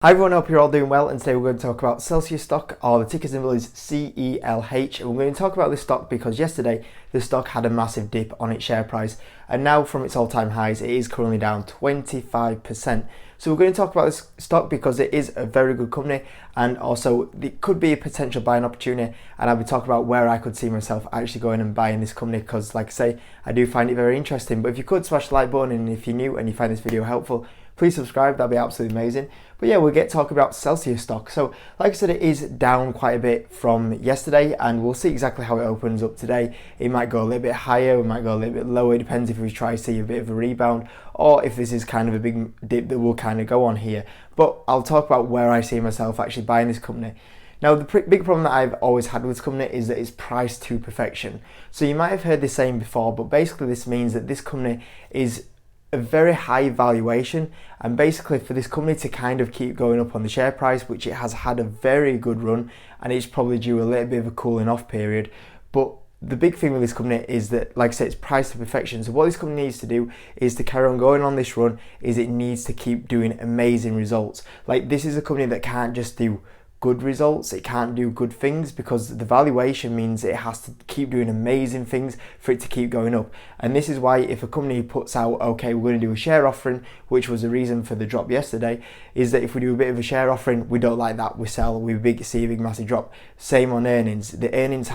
Hi everyone, hope you're all doing well, and today we're going to talk about Celsius stock, or the ticker symbol is CELH, and we're going to talk about this stock because yesterday the stock had a massive dip on its share price, and now from its all-time highs it is currently down 25%. So we're going to talk about this stock because it is a very good company, and also it could be a potential buying opportunity, and I'll be talking about where I could see myself actually going and buying this company because, like I say, I do find it very interesting. But if you could smash the like button, and if you're new and you find this video helpful, please subscribe, that'd be absolutely amazing. But yeah, we'll get talking about Celsius stock. So like I said, it is down quite a bit from yesterday, and we'll see exactly how it opens up today. It might go a little bit higher, it might go a little bit lower. It depends if we try to see a bit of a rebound or if this is kind of a big dip that will kind of go on here. But I'll talk about where I see myself actually buying this company. Now, the big problem that I've always had with this company is that it's priced to perfection. So you might have heard this saying before, but basically this means that this company is a very high valuation, and basically for this company to kind of keep going up on the share price, which it has had a very good run, and it's probably due a little bit of a cooling off period. But the big thing with this company is that, like I said, it's priced to perfection. So what this company needs to do is to carry on going on this run, is it needs to keep doing amazing results. Like, this is a company that can't just do good results, it can't do good things, because the valuation means it has to keep doing amazing things for it to keep going up. And this is why if a company puts out, okay, we're going to do a share offering, which was the reason for the drop yesterday, is that if we do a bit of a share offering, we don't like that, we sell, we see a big massive drop. Same on earnings. The earnings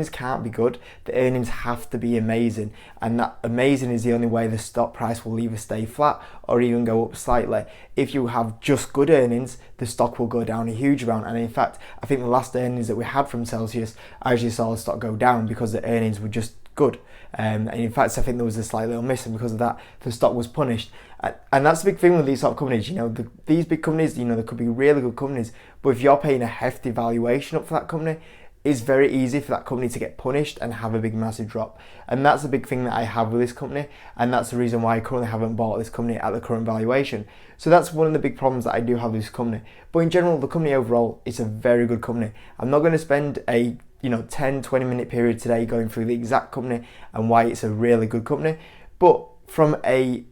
can't be good, the earnings have to be amazing, and that amazing is the only way the stock price will either stay flat or even go up slightly. If you have just good earnings, the stock will go down a huge amount. And in fact, I think the last earnings that we had from Celsius, I actually saw the stock go down because the earnings were just good. And in fact, I think there was a slight little miss, and because of that, the stock was punished. And that's the big thing with these sort of companies. These big companies, they could be really good companies, but if you're paying a hefty valuation up for that company, it's very easy for that company to get punished and have a big massive drop. And that's the big thing that I have with this company, and that's the reason why I currently haven't bought this company at the current valuation. So that's one of the big problems that I do have with this company. But in general, the company overall is a very good company. I'm not going to spend a 10-20 minute period today going through the exact company and why it's a really good company, but from a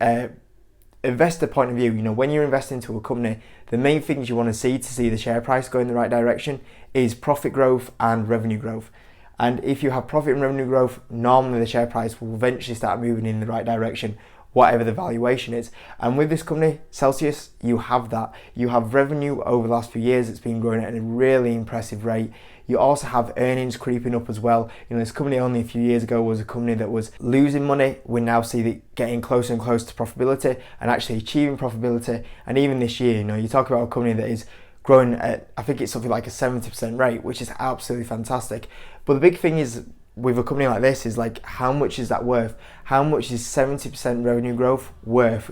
investor point of view, when you're investing into a company, the main things you want to see the share price go in the right direction is profit growth and revenue growth. And if you have profit and revenue growth, normally the share price will eventually start moving in the right direction, whatever the valuation is. And with this company, Celsius, you have that. You have revenue over the last few years, it's been growing at a really impressive rate. You also have earnings creeping up as well. This company only a few years ago was a company that was losing money. We now see it getting closer and closer to profitability and actually achieving profitability. And even this year, you talk about a company that is growing at, I think it's something like a 70% rate, which is absolutely fantastic. But the big thing is, with a company like this, is like, how much is that worth? How much is 70% revenue growth worth?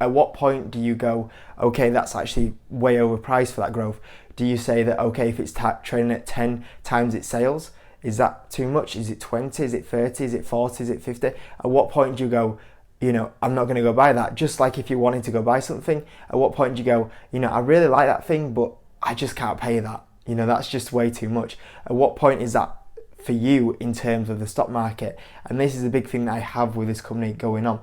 At what point do you go, okay, that's actually way overpriced for that growth? Do you say that, okay, if it's trading at 10 times its sales, is that too much? Is it 20? Is it 30? Is it 40? Is it 50? At what point do you go, I'm not going to go buy that? Just like if you're wanting to go buy something, at what point do you go, I really like that thing, but I just can't pay that. That's just way too much. At what point is that for you in terms of the stock market? And this is a big thing that I have with this company going on.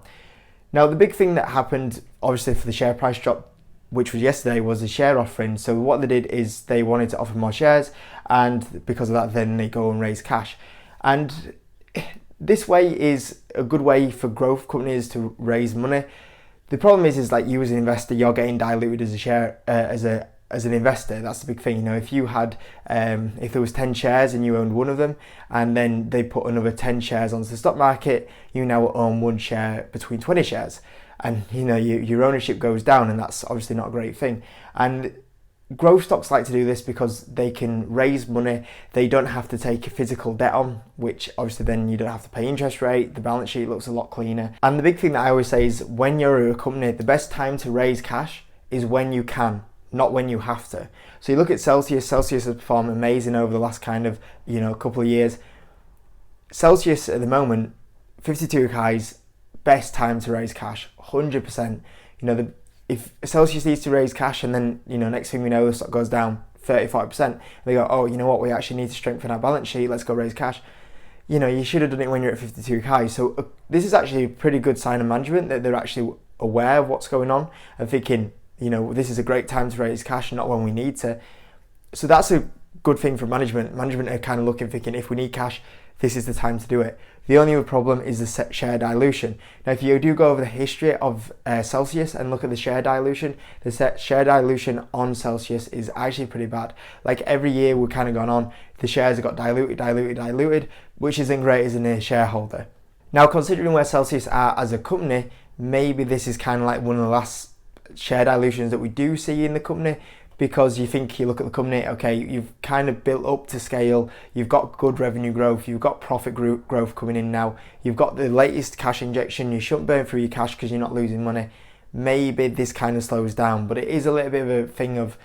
Now, the big thing that happened, obviously, for the share price drop, which was yesterday, was a share offering. So what they did is they wanted to offer more shares, and because of that, then they go and raise cash. And this way is a good way for growth companies to raise money. The problem is like, you as an investor, you're getting diluted as a share as an investor. That's the big thing. If you had if there was 10 shares and you owned one of them, and then they put another 10 shares onto the stock market, you now own one share between 20 shares, and your ownership goes down, and that's obviously not a great thing. And growth stocks like to do this because they can raise money. They don't have to take a physical debt on, which obviously then you don't have to pay interest rate. The balance sheet looks a lot cleaner. And the big thing that I always say is, when you're a company, the best time to raise cash is when you can, not when you have to. So you look at Celsius. Celsius has performed amazing over the last kind of couple of years. Celsius at the moment, 52 highs, best time to raise cash, 100%. If Celsius needs to raise cash, and then next thing we know, the stock goes down 30-40%, they go, oh, you know what, we actually need to strengthen our balance sheet, let's go raise cash. You should have done it when you're at 52 highs. So this is actually a pretty good sign of management, that they're actually aware of what's going on and thinking, this is a great time to raise cash, not when we need to. So that's a good thing for management. Management are kind of looking, thinking, if we need cash, this is the time to do it. The only other problem is the share dilution. Now, if you do go over the history of Celsius and look at the share dilution on Celsius is actually pretty bad. Like every year we've kind of gone on, the shares have got diluted, which isn't great as a shareholder. Now, considering where Celsius are as a company, maybe this is kind of like one of the last share dilutions that we do see in the company, because you look at the company, okay, you've kind of built up to scale, you've got good revenue growth, you've got profit growth coming in now, you've got the latest cash injection, you shouldn't burn through your cash because you're not losing money. Maybe this kind of slows down, but it is a little bit of a thing of,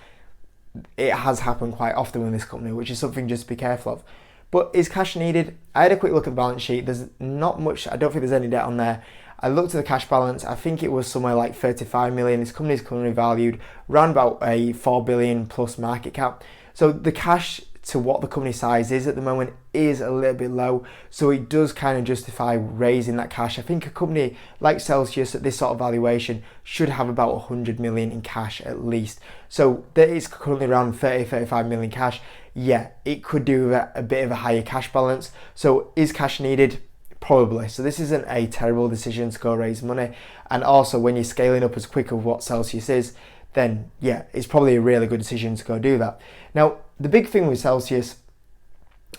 it has happened quite often with this company, which is something just to be careful of. But is cash needed? I had a quick look at the balance sheet. There's not much, I don't think there's any debt on there. I looked at the cash balance, I think it was somewhere like 35 million. This company is currently valued around about a 4 billion plus market cap. So the cash to what the company size is at the moment is a little bit low. So it does kind of justify raising that cash. I think a company like Celsius at this sort of valuation should have about 100 million in cash at least. So there is currently around 35 million cash. Yeah, it could do with a bit of a higher cash balance. So is cash needed? Probably. So this isn't a terrible decision to go raise money. And also when you're scaling up as quick as what Celsius is, then yeah, it's probably a really good decision to go do that. Now, the big thing with Celsius,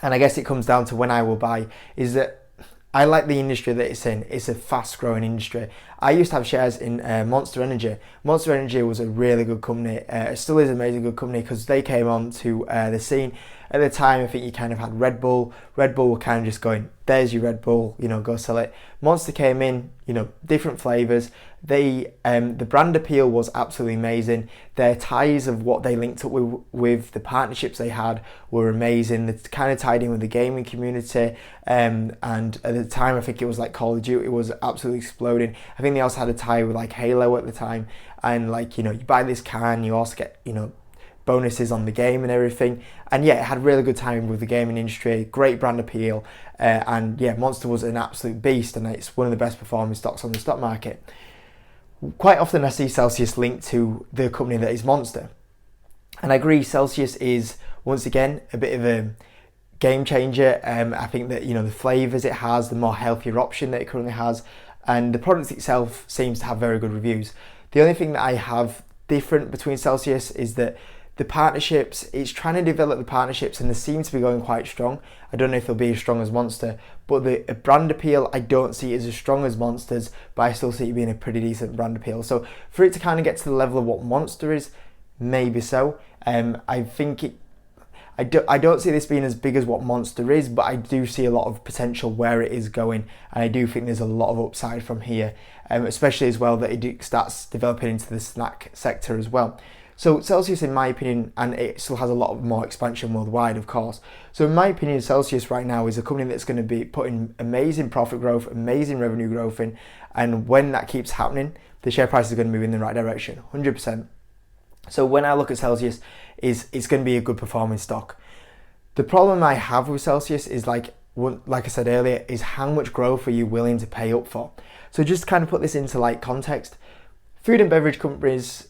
and I guess it comes down to when I will buy, is that I like the industry that it's in. It's a fast growing industry. I used to have shares in Monster Energy. Monster Energy was a really good company. It still is an amazing good company because they came on to the scene. At the time, I think you kind of had Red Bull. Red Bull were kind of just going, there's your Red Bull, go sell it. Monster came in, different flavors. The brand appeal was absolutely amazing. Their ties of what they linked up with the partnerships they had were amazing. They kind of tied in with the gaming community. And at the time, I think it was like Call of Duty was absolutely exploding. I think they also had a tie with like Halo at the time. And you buy this can, you also get, bonuses on the game and everything. And yeah, it had really good time with the gaming industry, great brand appeal. And yeah, Monster was an absolute beast and it's one of the best performing stocks on the stock market. Quite often I see Celsius linked to the company that is Monster. And I agree, Celsius is, once again, a bit of a game changer. I think that, the flavours it has, the more healthier option that it currently has, and the product itself seems to have very good reviews. The only thing that I have different between Celsius is that the partnerships, it's trying to develop the partnerships and they seem to be going quite strong. I don't know if they'll be as strong as Monster, but the brand appeal, I don't see it as strong as Monster's, but I still see it being a pretty decent brand appeal. So for it to kind of get to the level of what Monster is, maybe so. I think I don't see this being as big as what Monster is, but I do see a lot of potential where it is going, and I do think there's a lot of upside from here, especially as well that it starts developing into the snack sector as well. So Celsius, in my opinion, and it still has a lot more expansion worldwide, of course. So in my opinion, Celsius right now is a company that's going to be putting amazing profit growth, amazing revenue growth in, and when that keeps happening, the share price is going to move in the right direction, 100%. So when I look at Celsius, it's going to be a good performing stock. The problem I have with Celsius is like I said earlier, is how much growth are you willing to pay up for? So just to kind of put this into context, food and beverage companies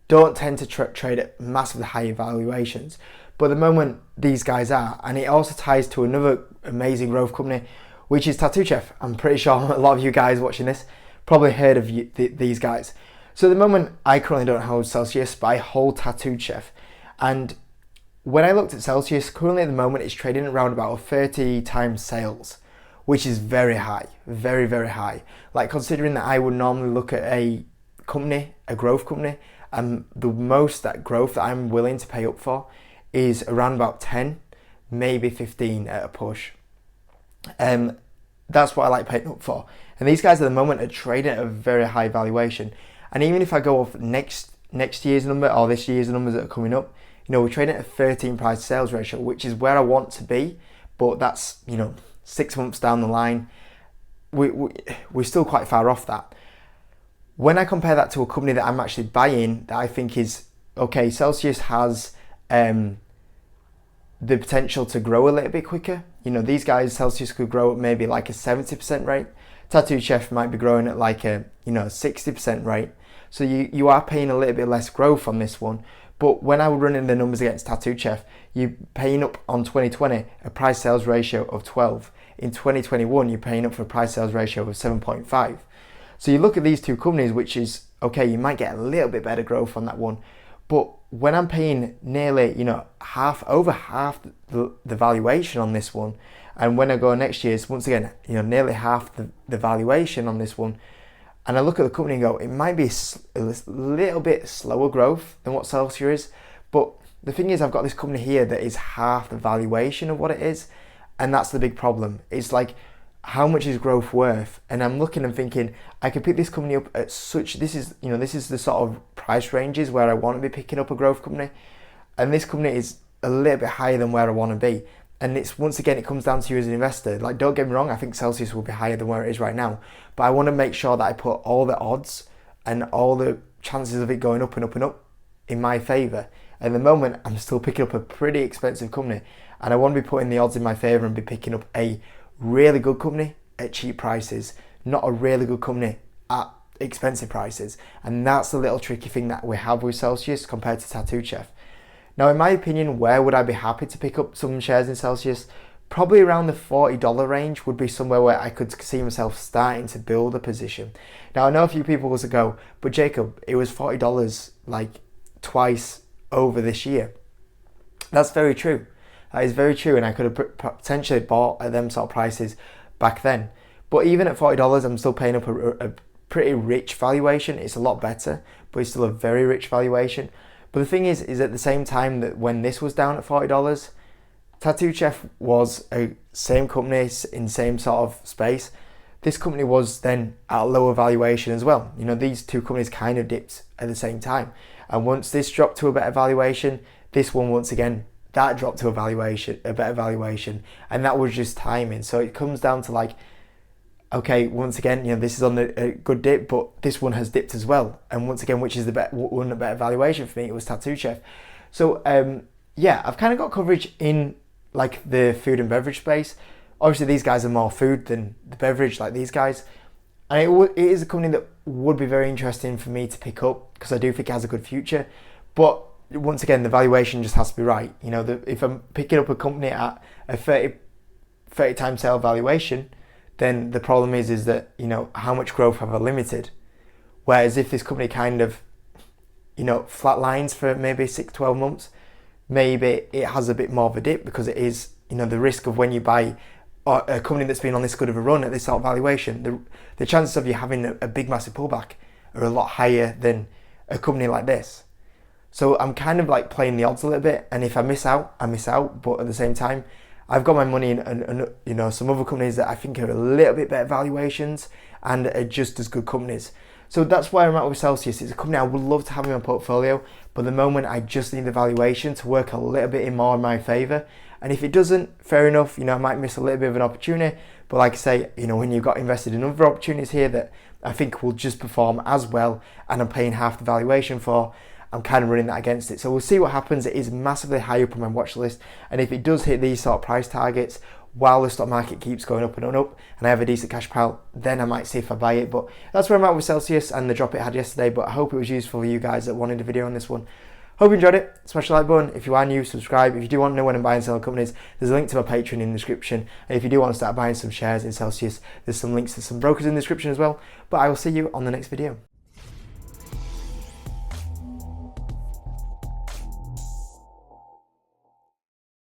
don't tend to trade at massively high valuations, but at the moment these guys are, and it also ties to another amazing growth company, which is Tattoo Chef. I'm pretty sure a lot of you guys watching this probably heard of these guys. So at the moment, I currently don't hold Celsius, but I hold Tattoo Chef. And when I looked at Celsius, currently at the moment, it's trading around about 30 times sales, which is very high, very, very high. Considering that I would normally look at a company, a growth company, and the most that growth that I'm willing to pay up for is around about 10, maybe 15 at a push. That's what I like paying up for. And these guys at the moment are trading at a very high valuation. And even if I go off next year's number or this year's numbers that are coming up, we're trading at a 13 price sales ratio, which is where I want to be. But that's, 6 months down the line, we're still quite far off that. When I compare that to a company that I'm actually buying, that I think is, okay, Celsius has the potential to grow a little bit quicker. These guys, Celsius could grow at maybe like a 70% rate. Tattoo Chef might be growing at like a 60% rate. So you are paying a little bit less growth on this one. But when I was running the numbers against Tattoo Chef, you're paying up on 2020 a price sales ratio of 12. In 2021, you're paying up for a price sales ratio of 7.5. So you look at these two companies, which is, okay, you might get a little bit better growth on that one. But when I'm paying nearly, over half the valuation on this one, and when I go next year, it's once again, nearly half the valuation on this one, and I look at the company and go, it might be a little bit slower growth than what Celsius is, but the thing is, I've got this company here that is half the valuation of what it is, and that's the big problem. It's like, how much is growth worth? And I'm looking and thinking, I could pick this company up at this is the sort of price ranges where I want to be picking up a growth company, and this company is a little bit higher than where I want to be. And it's, once again, it comes down to you as an investor. Like, don't get me wrong, I think Celsius will be higher than where it is right now, but I want to make sure that I put all the odds and all the chances of it going up and up and up in my favor. At the moment, I'm still picking up a pretty expensive company, and I want to be putting the odds in my favor and be picking up a really good company at cheap prices, not a really good company at expensive prices. And that's the little tricky thing that we have with Celsius compared to Tattoo Chef. Now, in my opinion, where would I be happy to pick up some shares in Celsius? Probably around the $40 range would be somewhere where I could see myself starting to build a position. Now, I know a few people will go, but Jacob, it was $40 like twice over this year. That's very true. That is very true, and I could have potentially bought at them sort of prices back then. But even at $40, I'm still paying up a pretty rich valuation. It's a lot better, but it's still a very rich valuation. But the thing is at the same time that when this was down at $40, Tattoo Chef was a same company in same sort of space. This company was then at a lower valuation as well. These two companies kind of dipped at the same time. And once this dropped to a better valuation, this one once again, that dropped to a better valuation. And that was just timing. So it comes down to like, okay, once again, this is on a good dip, but this one has dipped as well. And once again, which is the better valuation for me? It was Tattoo Chef. So I've kind of got coverage in like the food and beverage space. Obviously, these guys are more food than the beverage, like these guys. And it is a company that would be very interesting for me to pick up because I do think it has a good future. But once again, the valuation just has to be right. If I'm picking up a company at a 30 times sale valuation, then the problem is that, how much growth have I limited? Whereas if this company kind of, flatlines for maybe 6-12 months, maybe it has a bit more of a dip because it is, the risk of when you buy a company that's been on this good of a run at this sort of valuation, the chances of you having a big massive pullback are a lot higher than a company like this. So I'm kind of like playing the odds a little bit, and if I miss out, I miss out. But at the same time, I've got my money in some other companies that I think are a little bit better valuations and are just as good companies. So that's where I'm at with Celsius. It's a company I would love to have in my portfolio, but at the moment I just need the valuation to work a little bit more in my favour. And if it doesn't, fair enough, I might miss a little bit of an opportunity. But like I say, when you've got invested in other opportunities here that I think will just perform as well and I'm paying half the valuation for, I'm kind of running that against it. So we'll see what happens. It is massively high up on my watch list. And if it does hit these sort of price targets while the stock market keeps going up and up and I have a decent cash pile, then I might see if I buy it. But that's where I'm at with Celsius and the drop it had yesterday. But I hope it was useful for you guys that wanted a video on this one. Hope you enjoyed it. Smash the like button. If you are new, subscribe. If you do want to know when I'm buying and selling companies, there's a link to my Patreon in the description. And if you do want to start buying some shares in Celsius, there's some links to some brokers in the description as well. But I will see you on the next video.